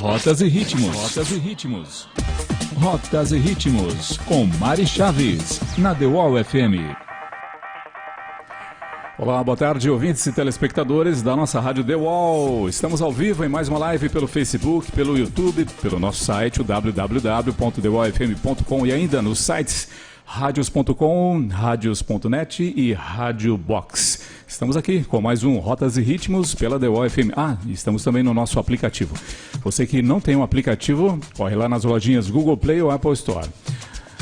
Rotas e ritmos. Rotas e ritmos. Rotas e ritmos com Mari Chaves na The Wall FM. Olá, boa tarde, ouvintes e telespectadores da nossa rádio The Wall. Estamos ao vivo em mais uma live pelo Facebook, pelo YouTube, pelo nosso site, o www.thewallfm.com e ainda nos sites radios.com, radios.net e Rádio Box. Estamos aqui com mais um Rotas e Ritmos pela The Wall FM. Estamos também no nosso aplicativo. Você que não tem um aplicativo, corre lá nas lojinhas Google Play ou Apple Store.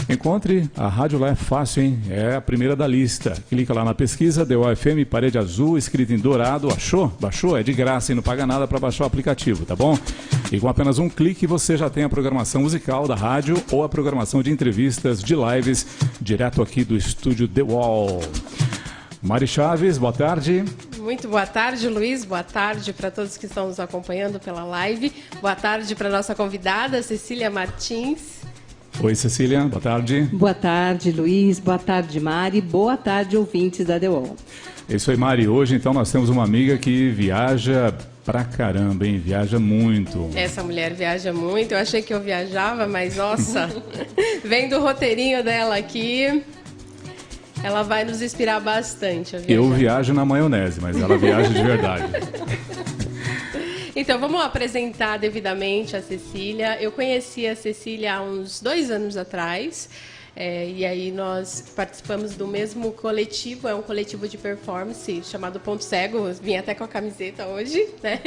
Encontre a rádio lá, é fácil, hein? É a primeira da lista. Clica lá na pesquisa, The Wall FM, parede azul, escrito em dourado. Achou? Baixou? É de graça e não paga nada para baixar o aplicativo, tá bom? E com apenas um clique você já tem a programação musical da rádio ou a programação de entrevistas, de lives, direto aqui do estúdio The Wall. Mari Chaves, boa tarde. Muito boa tarde, Luiz. Boa tarde para todos que estão nos acompanhando pela live. Boa tarde para a nossa convidada, Cecília Martins. Oi, Cecília, boa tarde. Boa tarde, Luiz. Boa tarde, Mari. Boa tarde, ouvintes da The Wall. É isso aí, Mari. Hoje, então, nós temos uma amiga que viaja pra caramba, hein? Viaja muito. Essa mulher viaja muito. Eu achei que eu viajava, mas, nossa, vendo o roteirinho dela aqui, ela vai nos inspirar bastante. Eu viajo na maionese, mas ela viaja de verdade. Então, vamos apresentar devidamente a Cecília. Eu conheci a Cecília há uns 2 anos atrás, e aí nós participamos do mesmo coletivo, é um coletivo de performance chamado Ponto Cego. Eu vim até com a camiseta hoje, né?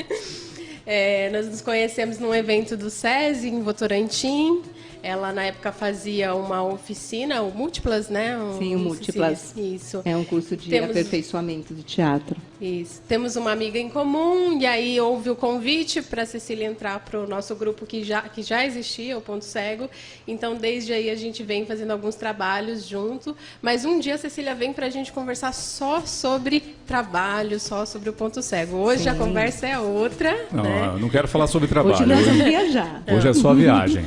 Nós nos conhecemos num evento do SESI, em Votorantim. Ela, na época, fazia uma oficina, o Múltiplas, né? Sim, o Múltiplas. Isso. É um curso de aperfeiçoamento do teatro. Isso. Temos uma amiga em comum, e aí houve o convite para a Cecília entrar para o nosso grupo que já existia, o Ponto Cego. Então, desde aí, a gente vem fazendo alguns trabalhos junto. Mas um dia a Cecília vem para a gente conversar só sobre trabalho, só sobre o Ponto Cego. Hoje Sim. A conversa é outra. Não, né? Eu não quero falar sobre trabalho. Hoje nós vamos viajar. Hoje é só viagem.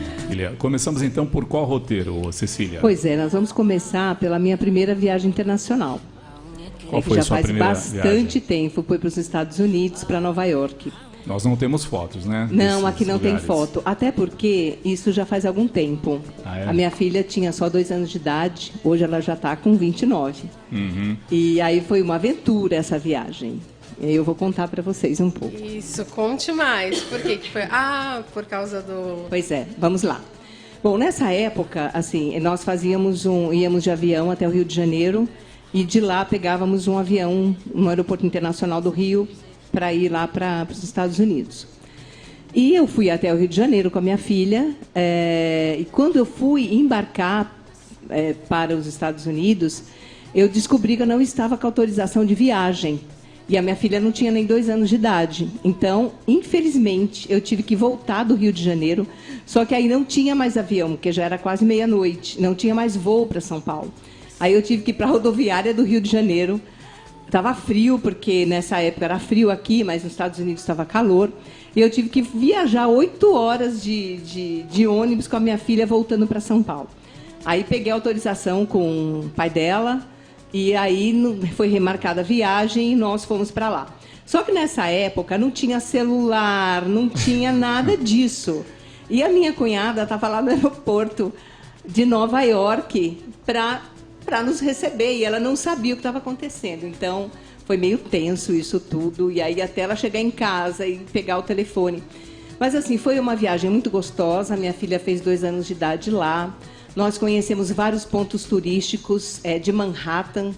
Começamos então por qual roteiro, Cecília? Pois é, nós vamos começar pela minha primeira viagem internacional. Qual foi a sua primeira viagem? Já faz bastante tempo, foi para os Estados Unidos, para Nova York. Nós não temos fotos, né? Não, aqui não tem foto. Até porque isso já faz algum tempo. A minha filha tinha só 2 anos de idade, hoje ela já está com 29. Uhum. E aí foi uma aventura essa viagem. Eu vou contar para vocês um pouco. Isso, conte mais. Por que foi? Por causa do... Pois é, vamos lá. Bom, nessa época, assim, nós íamos de avião até o Rio de Janeiro e de lá pegávamos um avião no Aeroporto Internacional do Rio para ir lá para os Estados Unidos. E eu fui até o Rio de Janeiro com a minha filha e quando eu fui embarcar para os Estados Unidos, eu descobri que eu não estava com autorização de viagem. E a minha filha não tinha nem 2 anos de idade. Então, infelizmente, eu tive que voltar do Rio de Janeiro. Só que aí não tinha mais avião, porque já era quase meia-noite. Não tinha mais voo para São Paulo. Aí eu tive que ir para a rodoviária do Rio de Janeiro. Estava frio, porque nessa época era frio aqui, mas nos Estados Unidos estava calor. E eu tive que viajar 8 horas de ônibus com a minha filha voltando para São Paulo. Aí peguei a autorização com o pai dela. E aí foi remarcada a viagem e nós fomos para lá. Só que nessa época não tinha celular, não tinha nada disso. E a minha cunhada estava lá no aeroporto de Nova York para nos receber. E ela não sabia o que estava acontecendo. Então foi meio tenso isso tudo. E aí até ela chegar em casa e pegar o telefone. Mas assim, foi uma viagem muito gostosa. Minha filha fez 2 anos de idade lá. Nós conhecemos vários pontos turísticos de Manhattan.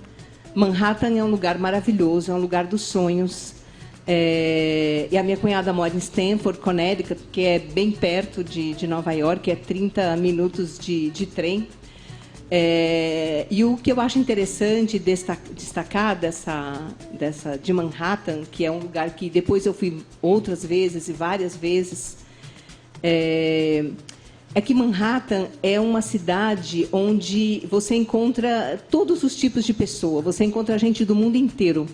Manhattan é um lugar maravilhoso, é um lugar dos sonhos. E a minha cunhada mora em Stamford, Connecticut, que é bem perto de Nova York, é 30 minutos de trem. E o que eu acho interessante destacar de Manhattan, que é um lugar que depois eu fui outras vezes e várias vezes, é que Manhattan é uma cidade onde você encontra todos os tipos de pessoa, você encontra gente do mundo inteiro.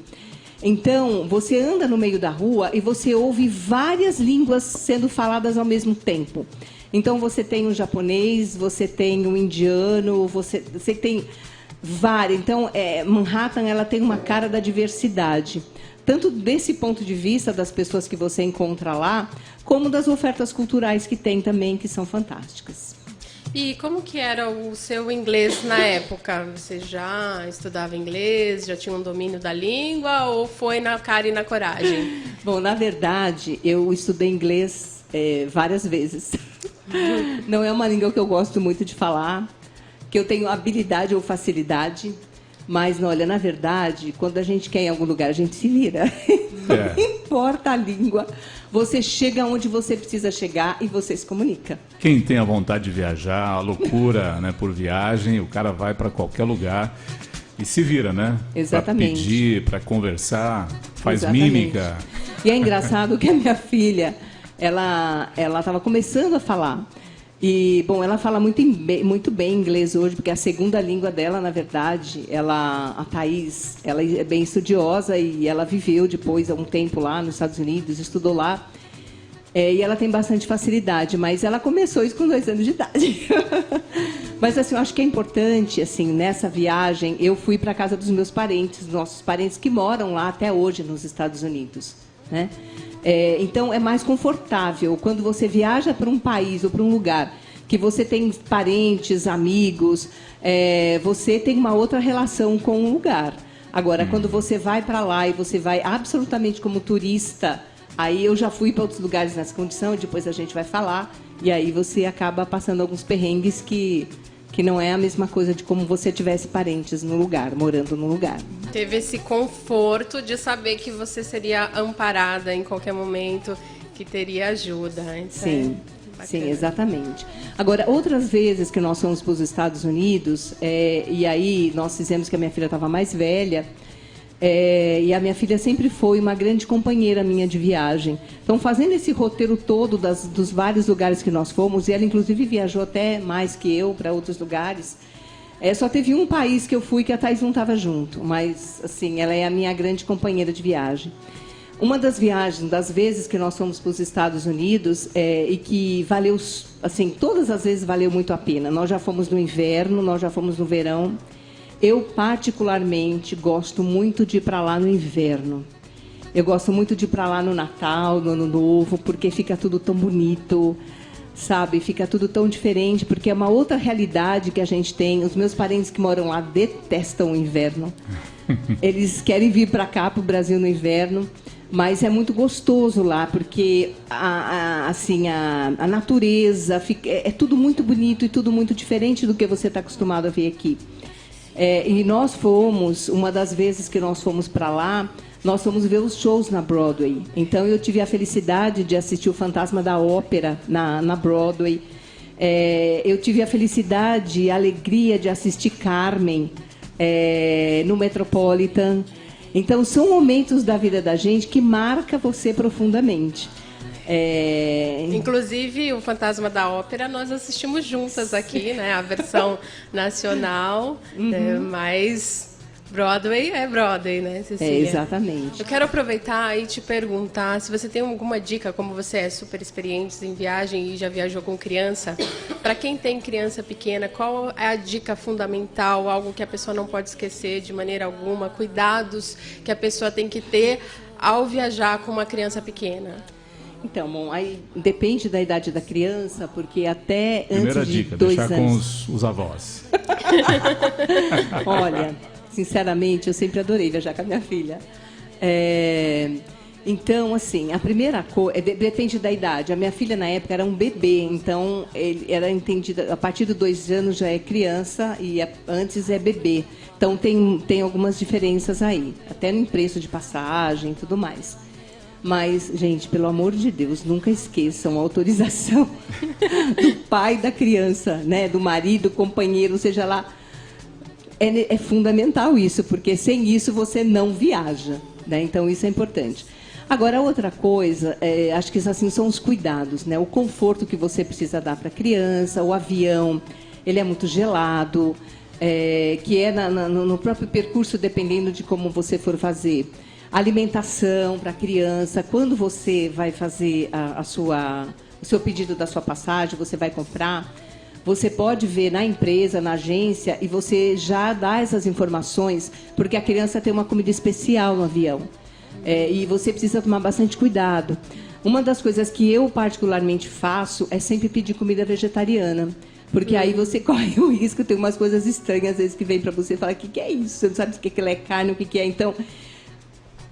Então, você anda no meio da rua e você ouve várias línguas sendo faladas ao mesmo tempo. Então, você tem um japonês, você tem um indiano, você tem várias. Então, Manhattan ela tem uma cara da diversidade. tanto desse ponto de vista das pessoas que você encontra lá, como das ofertas culturais que tem também, que são fantásticas. E como que era o seu inglês na época? Você já estudava inglês, já tinha um domínio da língua ou foi na cara e na coragem? Bom, na verdade, eu estudei inglês várias vezes. Não é uma língua que eu gosto muito de falar, que eu tenho habilidade ou facilidade, mas, olha, na verdade, quando a gente quer ir em algum lugar, a gente se vira. Não importa a língua, você chega onde você precisa chegar e você se comunica. Quem tem a vontade de viajar, a loucura, né, por viagem, o cara vai para qualquer lugar e se vira, né? Exatamente. Para pedir, para conversar, faz Exatamente. mímica. E é engraçado que a minha filha, ela estava começando a falar. E, bom, ela fala muito bem inglês hoje, porque a segunda língua dela, na verdade, a Thaís, ela é bem estudiosa e ela viveu depois, há um tempo lá nos Estados Unidos, estudou lá. E ela tem bastante facilidade, mas ela começou isso com 2 anos de idade. Mas, assim, eu acho que é importante, assim, nessa viagem, eu fui para a casa dos meus parentes, nossos parentes que moram lá até hoje nos Estados Unidos, né? Então, é mais confortável quando você viaja para um país ou para um lugar que você tem parentes, amigos, você tem uma outra relação com o lugar. Agora, quando você vai para lá e você vai absolutamente como turista, aí eu já fui para outros lugares nessa condição, depois a gente vai falar, e aí você acaba passando alguns perrengues que não é a mesma coisa de como você tivesse parentes no lugar, morando no lugar. Teve esse conforto de saber que você seria amparada em qualquer momento, que teria ajuda. Sim, sim, exatamente. Agora, outras vezes que nós fomos para os Estados Unidos, e aí nós fizemos que a minha filha estava mais velha, e a minha filha sempre foi uma grande companheira minha de viagem. Então, fazendo esse roteiro todo dos vários lugares que nós fomos, e ela inclusive viajou até mais que eu para outros lugares, só teve um país que eu fui que a Thaís não estava junto, mas assim, ela é a minha grande companheira de viagem. Uma das viagens, das vezes que nós fomos para os Estados Unidos, e que valeu, assim, todas as vezes valeu muito a pena. Nós já fomos no inverno, nós já fomos no verão. Eu, particularmente, gosto muito de ir para lá no inverno. Eu gosto muito de ir para lá no Natal, no Ano Novo, porque fica tudo tão bonito, sabe? Fica tudo tão diferente, porque é uma outra realidade que a gente tem. Os meus parentes que moram lá detestam o inverno. Eles querem vir para cá, para o Brasil, no inverno, mas é muito gostoso lá, porque a natureza, é tudo muito bonito e tudo muito diferente do que você está acostumado a ver aqui. E nós fomos, uma das vezes que nós fomos para lá, nós fomos ver os shows na Broadway. Então, eu tive a felicidade de assistir o Fantasma da Ópera na Broadway. Eu tive a felicidade e a alegria de assistir Carmen no Metropolitan. Então, são momentos da vida da gente que marca você profundamente. Inclusive, o Fantasma da Ópera nós assistimos juntas aqui, né? A versão nacional, mas Broadway é Broadway, né, Cecília? Exatamente. Eu quero aproveitar e te perguntar se você tem alguma dica, como você é super experiente em viagem e já viajou com criança, para quem tem criança pequena, qual é a dica fundamental, algo que a pessoa não pode esquecer de maneira alguma, cuidados que a pessoa tem que ter ao viajar com uma criança pequena? Então, bom, aí depende da idade da criança, porque até Primeira antes de dica, 2 deixar anos... com os avós. Olha, sinceramente, eu sempre adorei viajar com a minha filha. Então, assim, a primeira coisa... depende da idade. A minha filha, na época, era um bebê, então ele era entendida... A partir de 2 anos já é criança e antes é bebê. Então, tem algumas diferenças aí, até no preço de passagem e tudo mais. Mas, gente, pelo amor de Deus, nunca esqueçam a autorização do pai da criança, né? Do marido, companheiro, seja lá. É fundamental isso, porque sem isso você não viaja, né? Então, isso é importante. Agora, outra coisa, acho que assim, são os cuidados, né? O conforto que você precisa dar para a criança, o avião, ele é muito gelado, que no próprio percurso, dependendo de como você for fazer. Alimentação para a criança, quando você vai fazer o seu pedido da sua passagem, você vai comprar, você pode ver na empresa, na agência, e você já dá essas informações, porque a criança tem uma comida especial no avião. E você precisa tomar bastante cuidado. Uma das coisas que eu particularmente faço é sempre pedir comida vegetariana. Porque aí você corre o risco, tem umas coisas estranhas, às vezes, que vem para você e fala, o que é isso? Você não sabe o que é carne, o que é. Então,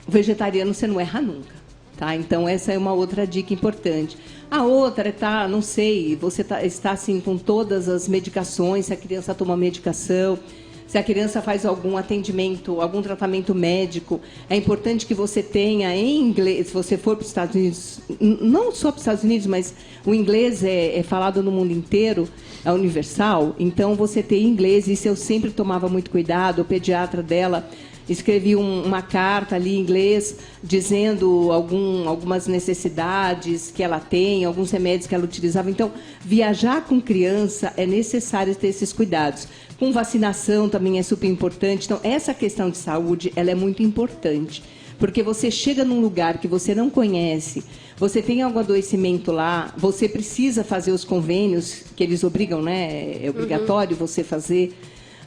vegetariano você não erra nunca. Tá? Então, essa é uma outra dica importante. A outra é, não sei, você está assim, com todas as medicações, se a criança toma medicação, se a criança faz algum atendimento, algum tratamento médico, é importante que você tenha em inglês, se você for para os Estados Unidos, não só para os Estados Unidos, mas o inglês é falado no mundo inteiro, é universal, então você tem inglês, isso eu sempre tomava muito cuidado, o pediatra dela escrevi uma carta ali em inglês dizendo algumas necessidades que ela tem, alguns remédios que ela utilizava. Então, viajar com criança é necessário ter esses cuidados. Com vacinação também é super importante. Então, essa questão de saúde, ela é muito importante. Porque você chega num lugar que você não conhece, você tem algum adoecimento lá, você precisa fazer os convênios que eles obrigam, né? É obrigatório você fazer.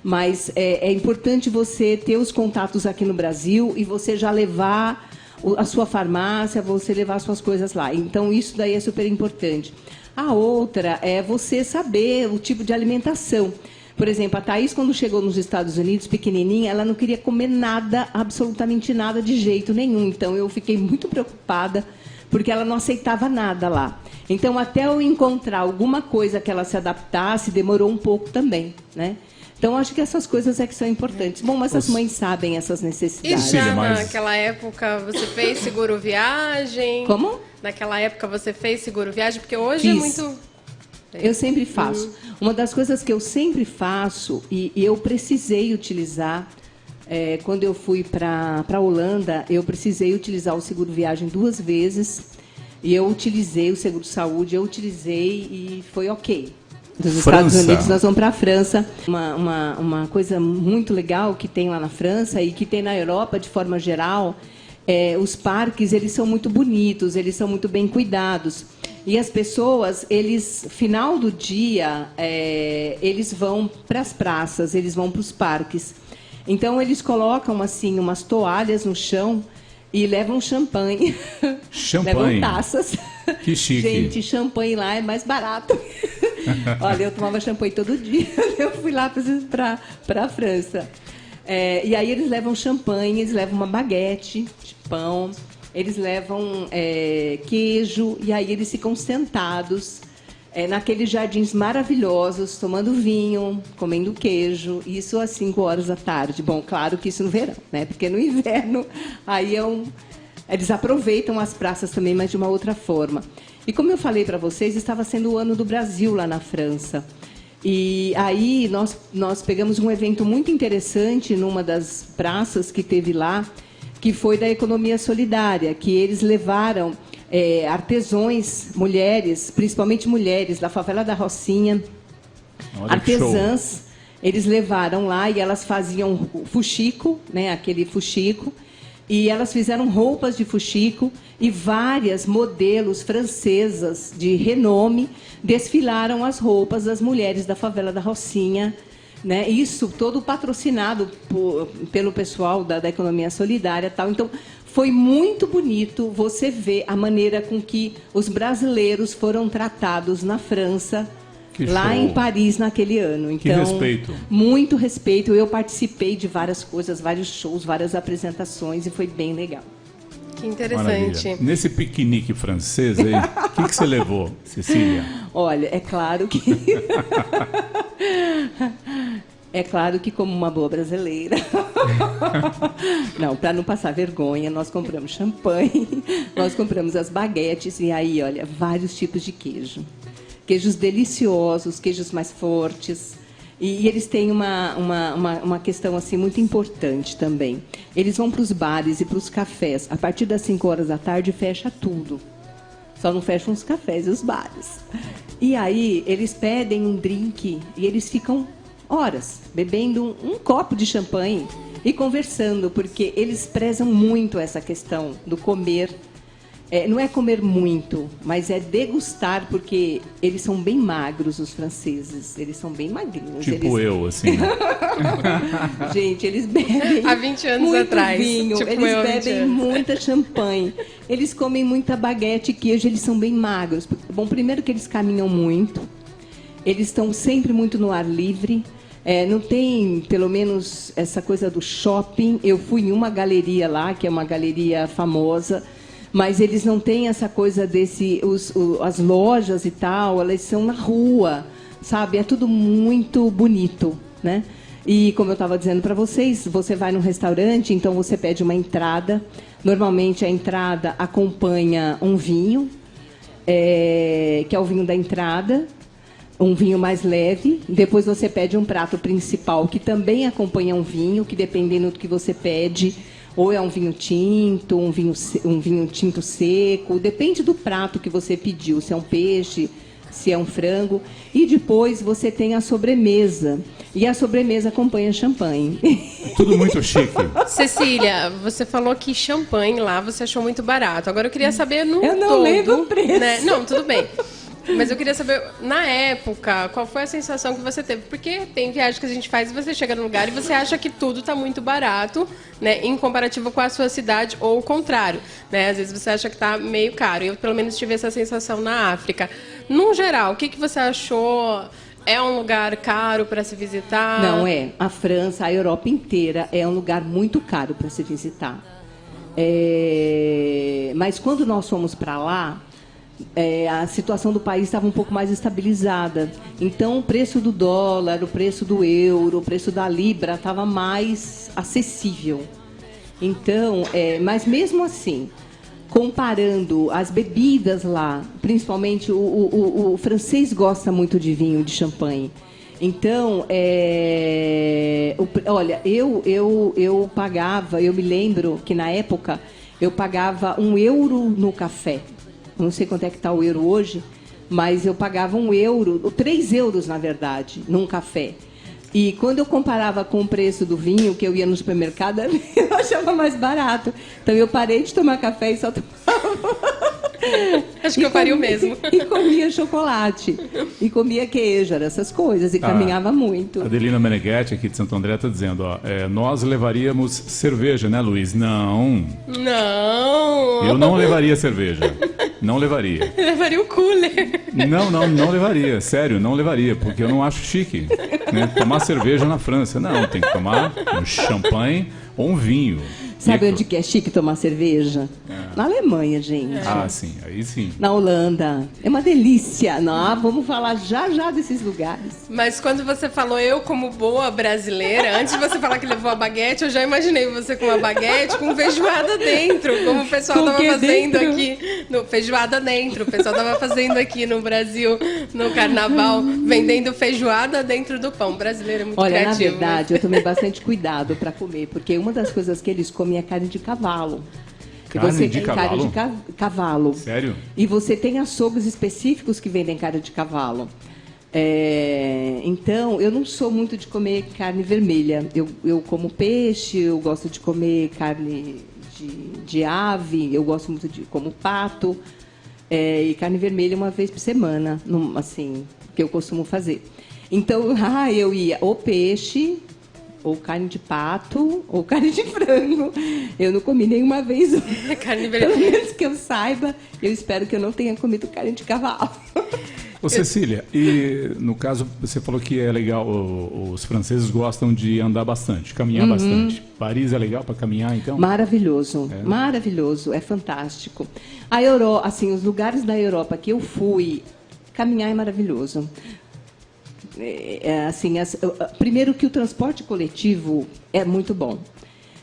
Mas é importante você ter os contatos aqui no Brasil e você já levar a sua farmácia, você levar as suas coisas lá. Então, isso daí é super importante. A outra é você saber o tipo de alimentação. Por exemplo, a Thaís, quando chegou nos Estados Unidos, pequenininha, ela não queria comer nada, absolutamente nada, de jeito nenhum. Então, eu fiquei muito preocupada, porque ela não aceitava nada lá. Então, até eu encontrar alguma coisa que ela se adaptasse, demorou um pouco também, né? Então, acho que essas coisas é que são importantes. Bom, mas as mães sabem essas necessidades. E já naquela época você fez seguro viagem? Como? Naquela época você fez seguro viagem? Porque hoje é muito... Eu sempre faço. Uma das coisas que eu sempre faço, e eu precisei utilizar, quando eu fui para a Holanda, eu precisei utilizar o seguro viagem 2 vezes, e eu utilizei o seguro saúde, eu utilizei e foi ok. Dos Estados Unidos, nós vamos para a França. Uma coisa muito legal que tem lá na França e que tem na Europa, de forma geral, os parques, eles são muito bonitos, eles são muito bem cuidados. E as pessoas, final do dia, eles vão para as praças, eles vão para os parques. Então, eles colocam assim umas toalhas no chão e levam champanhe. Levam taças. Que chique. Gente, champanhe lá é mais barato. Olha, eu tomava champanhe todo dia. Eu fui lá para a França. E aí eles levam champanhe, eles levam uma baguete de pão, eles levam queijo, e aí eles ficam sentados naqueles jardins maravilhosos, tomando vinho, comendo queijo, isso às 5 horas da tarde. Bom, claro que isso no verão, né? Porque no inverno aí eles aproveitam as praças também, mas de uma outra forma. E como eu falei para vocês, estava sendo o ano do Brasil lá na França. E aí nós pegamos um evento muito interessante numa das praças que teve lá, que foi da economia solidária, que eles levaram artesãos, mulheres, principalmente mulheres da favela da Rocinha, artesãs, eles levaram lá e elas faziam fuxico, né, aquele fuxico, e elas fizeram roupas de fuxico e várias modelos francesas de renome desfilaram as roupas das mulheres da favela da Rocinha, né? Isso todo patrocinado pelo pessoal da economia solidária, tal. Então, foi muito bonito você ver a maneira com que os brasileiros foram tratados na França, lá em Paris, naquele ano. Então, que respeito. Muito respeito. Eu participei de várias coisas, vários shows, várias apresentações, e foi bem legal. Que interessante. Maravilha. Nesse piquenique francês aí, o que você levou, Cecília? Olha, é claro que... É claro que, como uma boa brasileira, não, para não passar vergonha, nós compramos champanhe, nós compramos as baguetes, e aí, olha, vários tipos de queijo. Queijos deliciosos, queijos mais fortes. E eles têm uma questão assim, muito importante também. Eles vão para os bares e para os cafés. A partir das 5 horas da tarde, fecha tudo. Só não fecham os cafés e os bares. E aí, eles pedem um drink e eles ficam horas bebendo um copo de champanhe e conversando, porque eles prezam muito essa questão do comer não é comer muito, mas é degustar, porque eles são bem magros, os franceses. Eles são bem magrinhos. Tipo eu, assim. Gente, eles bebem Há 20 anos muito atrás. vinho, Tipo eles eu, há 20 bebem anos. muita champanhe. Eles comem muita baguete e queijo, eles são bem magros. Bom, primeiro que eles caminham muito. Eles estão sempre muito no ar livre. Não tem, pelo menos, essa coisa do shopping. Eu fui em uma galeria lá, que é uma galeria famosa, mas eles não têm essa coisa as lojas e tal, elas são na rua, sabe? É tudo muito bonito, né? E como eu estava dizendo para vocês, você vai num restaurante, então você pede uma entrada. Normalmente a entrada acompanha um vinho, que é o vinho da entrada, um vinho mais leve. Depois você pede um prato principal que também acompanha um vinho, que dependendo do que você pede, ou é um vinho tinto, um vinho tinto seco, depende do prato que você pediu, se é um peixe, se é um frango. E depois você tem a sobremesa. E a sobremesa acompanha champanhe. Tudo muito chique. Cecília, você falou que champanhe lá você achou muito barato. Agora eu queria saber no Eu não todo, lembro o preço. né? Não, tudo bem. Mas eu queria saber, na época, qual foi a sensação que você teve? Porque tem viagem que a gente faz e você chega num lugar e você acha que tudo está muito barato, né, em comparativo com a sua cidade, ou o contrário, né? Às vezes você acha que está meio caro. Eu, pelo menos, tive essa sensação na África. No geral, o que você achou? É um lugar caro para se visitar? Não é. A França, a Europa inteira, é um lugar muito caro para se visitar. Mas quando nós fomos para lá, a situação do país estava um pouco mais estabilizada. Então, o preço do dólar, o preço do euro, o preço da libra estava mais acessível. Então, mas mesmo assim, comparando as bebidas lá, principalmente o francês gosta muito de vinho, de champanhe. Então, olha, eu pagava, eu me lembro que na época eu pagava €1 no café. Não sei quanto é que está o euro hoje, mas eu pagava €1, 3 euros, na verdade, num café. E quando eu comparava com o preço do vinho, que eu ia no supermercado, eu achava mais barato. Então eu parei de tomar café e só tomava. Acho que eu faria o mesmo. E comia chocolate, e comia queijo, essas coisas, e caminhava muito. Adelina Meneghetti, aqui de Santo André, está dizendo, nós levaríamos cerveja, né, Luiz? Não. Não. Eu não levaria cerveja. Não levaria. Eu levaria o cooler. Não levaria. Sério, não levaria, porque eu não acho chique, né? Tomar cerveja na França. Não, tem que tomar um champanhe ou um vinho. Sabe onde que é chique tomar cerveja? Na Alemanha, gente. Ah, sim, aí sim. Na Holanda. É uma delícia. Não, vamos falar já desses lugares. Mas quando você falou eu como boa brasileira, antes de você falar que levou a baguete, eu já imaginei você com uma baguete com feijoada dentro, como o pessoal Com o estava que fazendo dentro? aqui. Feijoada dentro. O pessoal estava fazendo aqui no Brasil, no carnaval, vendendo feijoada dentro do pão. O brasileiro é muito Olha, criativo. na verdade, eu tomei bastante cuidado para comer, porque uma das coisas que eles comem é carne de cavalo. Carne de cavalo? Carne de cavalo. Sério? E você tem açougues específicos que vendem carne de cavalo. Então, eu não sou muito de comer carne vermelha. Eu como peixe, eu gosto de comer carne de ave, eu gosto muito de como pato. E carne vermelha uma vez por semana, assim, que eu costumo fazer. Então, eu ia ou peixe, ou carne de pato, ou carne de frango. Eu não comi nenhuma vez. Carne Pelo vermelha. menos que eu saiba, eu espero que eu não tenha comido carne de cavalo. Ô Cecília, e no caso você falou que é legal, os franceses gostam de andar bastante, caminhar bastante. Paris é legal para caminhar, então? Maravilhoso, maravilhoso, é fantástico. A Europa, assim, os lugares da Europa que eu fui, caminhar é maravilhoso. Primeiro que o transporte coletivo é muito bom.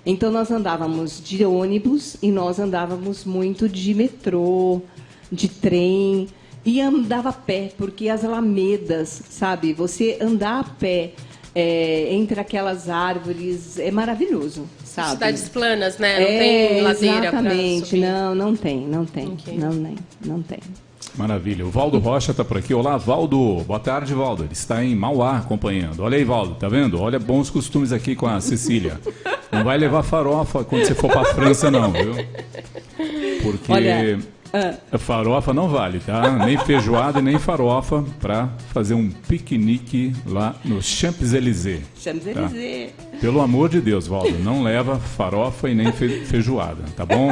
Então nós andávamos de ônibus e nós andávamos muito de metrô, de trem e andava a pé, porque as alamedas, sabe? Você andar a pé entre aquelas árvores é maravilhoso, sabe? Cidades planas, né? Não tem ladeira para exatamente. subir. Não tem. Ok. Não tem. Maravilha. O Valdo Rocha está por aqui. Olá, Valdo. Boa tarde, Valdo. Ele está em Mauá acompanhando. Olha aí, Valdo, tá vendo? Olha, bons costumes aqui com a Cecília. Não vai levar farofa quando você for para a França, não, viu? Porque Olha, a farofa não vale, tá? Nem feijoada e nem farofa para fazer um piquenique lá no Champs-Élysées. Champs-Élysées. Pelo amor de Deus, Valdo, não leva farofa e nem feijoada, tá bom?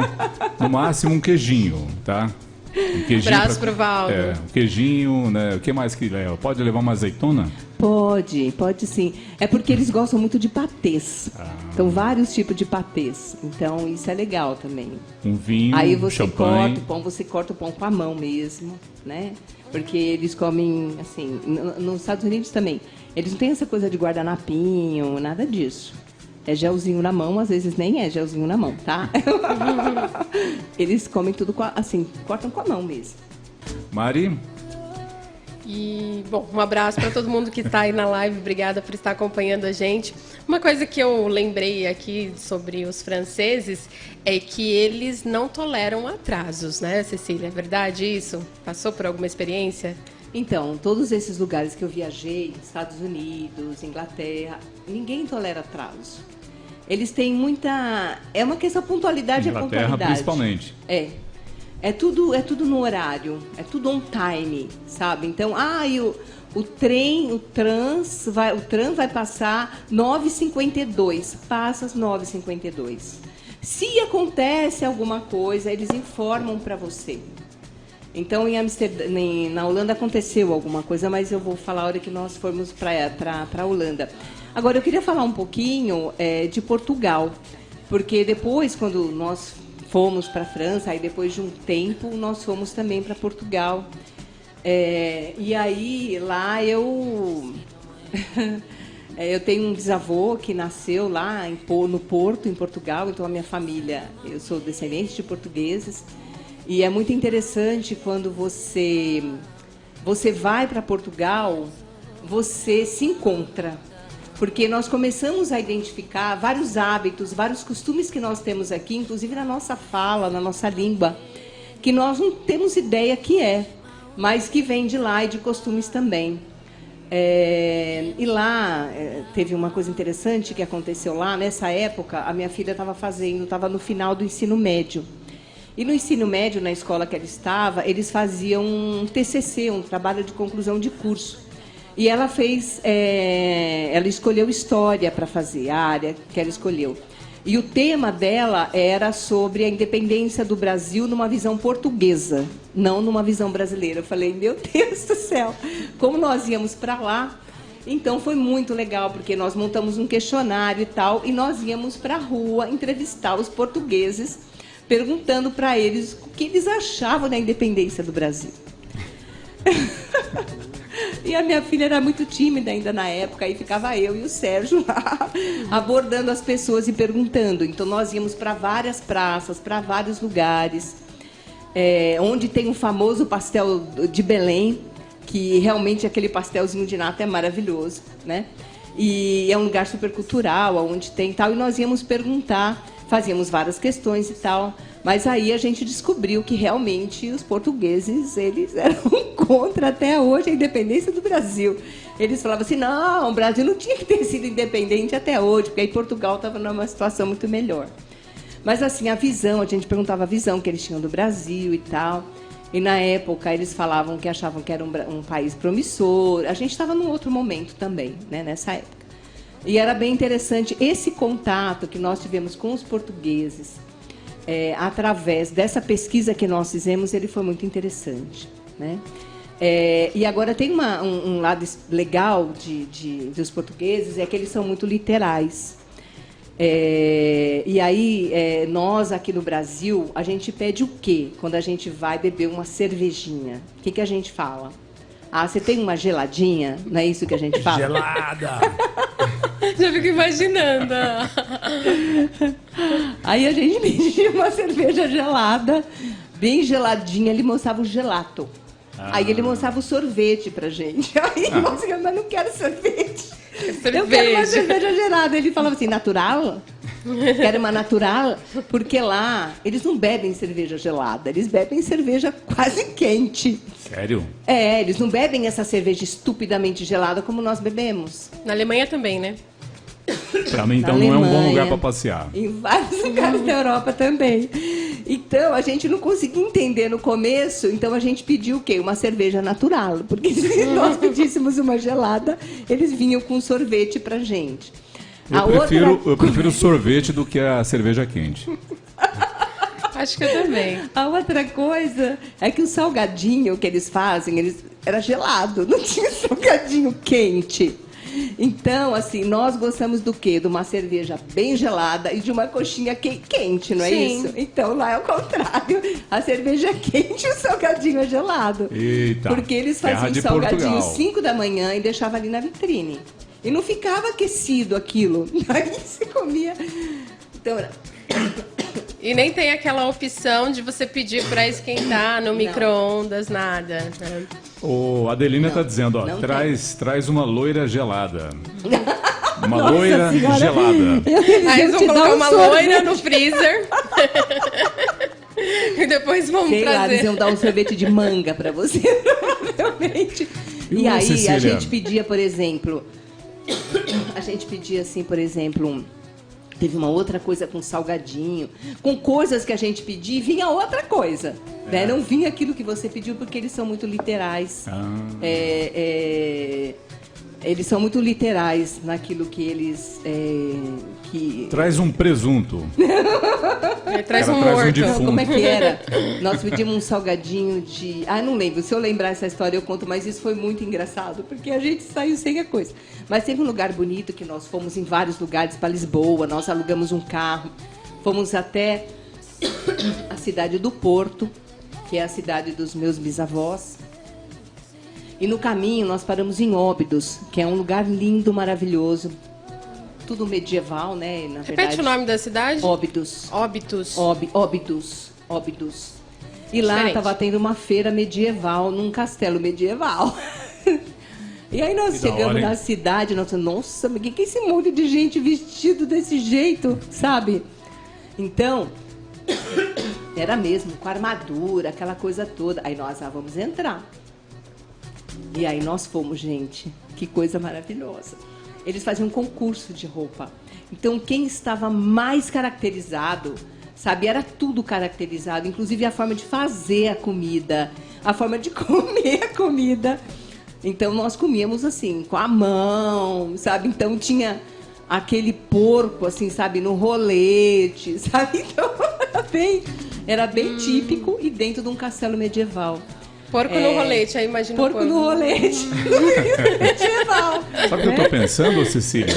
No máximo um queijinho, tá? Um queijinho Abraço pro Valdo. um queijinho, né? O que mais que leva? Pode levar uma azeitona? Pode sim. É porque eles gostam muito de patês. Então, vários tipos de patês. Então, isso é legal também. Um vinho, Aí você champanhe. corta o pão com a mão mesmo, né? Porque eles comem, assim, nos Estados Unidos também. Eles não têm essa coisa de guardanapinho, nada disso. É gelzinho na mão, às vezes nem é gelzinho na mão, tá? Eles comem tudo assim, cortam com a mão mesmo. Mari, E, bom, um abraço para todo mundo que está aí na live. Obrigada por estar acompanhando a gente. Uma coisa que eu lembrei aqui sobre os franceses é que eles não toleram atrasos, né, Cecília? É verdade isso? Passou por alguma experiência? Então, todos esses lugares que eu viajei, Estados Unidos, Inglaterra, ninguém tolera atraso. Eles têm muita... É uma questão pontualidade é Inglaterra pontualidade. principalmente. É tudo no horário, é tudo on time, sabe? Então, o tram vai passar 9h52, passa às 9h52. Se acontece alguma coisa, eles informam para você. Então, em Amsterdã, na Holanda aconteceu alguma coisa, mas eu vou falar a hora que nós formos para a Holanda. Agora, eu queria falar um pouquinho de Portugal, porque depois, quando nós fomos para a França, aí depois de um tempo, nós fomos também para Portugal. E aí, lá eu tenho um bisavô que nasceu lá no Porto, em Portugal, então a minha família, eu sou descendente de portugueses. E é muito interessante quando você vai para Portugal, você se encontra. Porque nós começamos a identificar vários hábitos, vários costumes que nós temos aqui, inclusive na nossa fala, na nossa língua, que nós não temos ideia que mas que vem de lá e de costumes também. E lá teve uma coisa interessante que aconteceu lá. Nessa época, a minha filha estava no final do ensino médio. E no ensino médio, na escola que ela estava, eles faziam um TCC, um trabalho de conclusão de curso. E ela ela escolheu história para fazer, a área que ela escolheu. E o tema dela era sobre a independência do Brasil numa visão portuguesa, não numa visão brasileira. Eu falei, meu Deus do céu, como nós íamos para lá. Então foi muito legal, porque nós montamos um questionário e tal, e nós íamos para a rua entrevistar os portugueses, perguntando para eles o que eles achavam da independência do Brasil. E a minha filha era muito tímida ainda na época, aí ficava eu e o Sérgio lá, abordando as pessoas e perguntando. Então, nós íamos para várias praças, para vários lugares, onde tem o famoso pastel de Belém, que realmente aquele pastelzinho de nata é maravilhoso, né? E é um lugar super cultural, onde tem tal, e nós íamos perguntar, fazíamos várias questões e tal, mas aí a gente descobriu que realmente os portugueses, eles eram contra até hoje a independência do Brasil. Eles falavam assim, não, o Brasil não tinha que ter sido independente até hoje, porque aí Portugal estava numa situação muito melhor. Mas assim, a gente perguntava a visão que eles tinham do Brasil e tal, e na época eles falavam que achavam que era um país promissor. A gente estava num outro momento também, né, nessa época. E era bem interessante esse contato que nós tivemos com os portugueses, através dessa pesquisa que nós fizemos, ele foi muito interessante, né? E agora tem um lado legal dos portugueses, é que eles são muito literais. E aí, nós aqui no Brasil, a gente pede o quê? Quando a gente vai beber uma cervejinha, o que a gente fala? Ah, você tem uma geladinha? Não é isso que a gente fala? Gelada! Já fico imaginando. Aí a gente pedia uma cerveja gelada, bem geladinha, ele mostrava o gelato. Aí ele mostrava o sorvete pra gente. Aí nós ficamos, mas não quero sorvete. Eu quero uma cerveja gelada. Ele falava assim, natural? Quero uma natural? Porque lá eles não bebem cerveja gelada, eles bebem cerveja quase quente. Sério? Eles não bebem essa cerveja estupidamente gelada como nós bebemos. Na Alemanha também, né? Pra mim, então, não é um bom lugar para passear. Em vários lugares da Europa também. Então, a gente não conseguia entender no começo, então a gente pediu o quê? Uma cerveja natural, porque se nós pedíssemos uma gelada, eles vinham com sorvete pra gente. Eu prefiro sorvete do que a cerveja quente. Acho que eu também. A outra coisa é que o salgadinho que eles fazem, era gelado, não tinha salgadinho quente. Então, assim, nós gostamos do quê? De uma cerveja bem gelada e de uma coxinha quente, não é Sim. isso? Então, lá é o contrário. A cerveja é quente e o salgadinho é gelado. Eita, porque eles terra faziam de salgadinho Portugal. 5 da manhã e deixavam ali na vitrine. E não ficava aquecido aquilo. Aí você comia. Então, E nem tem aquela opção de você pedir para esquentar no micro-ondas, nada. Né? O Adelina está dizendo, ó, não traz uma loira gelada. Uma Nossa loira Senhora. gelada. Aí eles vão te dar colocar um uma sorvete. loira no freezer. E depois vão sei lá, eles trazer. iam dar um sorvete de manga para você, provavelmente. E aí, Cecília? a gente pedia, por exemplo... assim, por exemplo... Teve uma outra coisa com salgadinho, com coisas que a gente pedia e vinha outra coisa. Né? Não vinha aquilo que você pediu porque eles são muito literais. Eles são muito literais naquilo que eles... Traz um presunto. Aí traz Ela um traz um morto. de Não, fundo. como é que era? Nós pedimos um salgadinho de... não lembro. Se eu lembrar essa história, eu conto. Mas isso foi muito engraçado, porque a gente saiu sem a coisa. Mas teve um lugar bonito que nós fomos em vários lugares para Lisboa. Nós alugamos um carro. Fomos até a cidade do Porto, que é a cidade dos meus bisavós. E no caminho nós paramos em Óbidos, que é um lugar lindo, maravilhoso. Tudo medieval, né? Na Repete verdade, o nome da cidade? Óbidos. Óbitos. Óbidos. E lá Diferente. estava tendo uma feira medieval, num castelo medieval. E aí nós Que da chegamos hora, hein? na cidade, nós falamos, nossa, mas que é esse monte de gente vestido desse jeito, sabe? Então, era mesmo, com armadura, aquela coisa toda. Aí nós, vamos entrar. E aí nós fomos, gente, que coisa maravilhosa. Eles faziam um concurso de roupa. Então, quem estava mais caracterizado, sabe, era tudo caracterizado, inclusive a forma de fazer a comida, a forma de comer a comida. Então, nós comíamos assim, com a mão, sabe? Então, tinha aquele porco, assim, sabe, no rolete, sabe? Então, era bem típico e dentro de um castelo medieval. Porco no rolete, aí imagina o Porco no rolete. medieval. Sabe o que eu tô pensando, Cecília?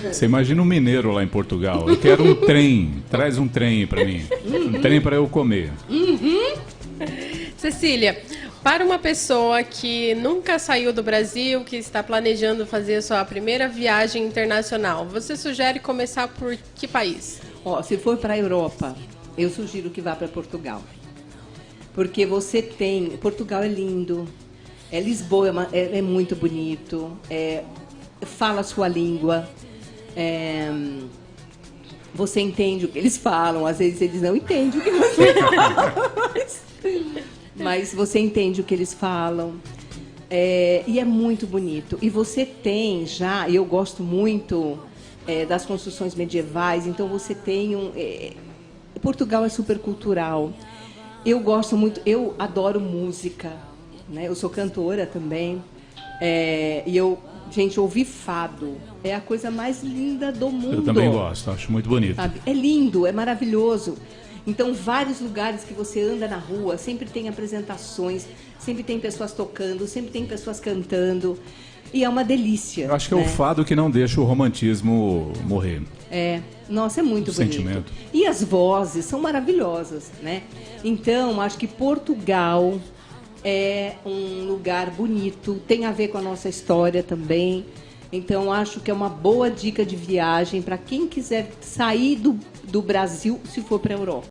Você imagina um mineiro lá em Portugal. Eu quero um trem. Traz um trem para mim. Um trem para eu comer. Cecília, para uma pessoa que nunca saiu do Brasil, que está planejando fazer a sua primeira viagem internacional, você sugere começar por que país? Ó, se for para a Europa, eu sugiro que vá para Portugal. Porque você tem... Portugal é lindo. Lisboa é muito bonito. Fala a sua língua. Você entende o que eles falam. Às vezes eles não entendem o que você fala. Mas você entende o que eles falam. E é muito bonito. E você tem já... Eu gosto muito das construções medievais. Então você tem Portugal é super cultural. Eu gosto muito, eu adoro música, né? Eu sou cantora também. Gente, ouvir fado é a coisa mais linda do mundo. Eu também gosto, acho muito bonito. Sabe? É lindo, é maravilhoso. Então, vários lugares que você anda na rua, sempre tem apresentações, sempre tem pessoas tocando, sempre tem pessoas cantando. E é uma delícia. Eu acho que é né? o fado que não deixa o romantismo morrer. Nossa, é muito O bonito. sentimento. E as vozes são maravilhosas, né? Então, acho que Portugal é um lugar bonito, tem a ver com a nossa história também. Então, acho que é uma boa dica de viagem para quem quiser sair do Brasil, se for para a Europa.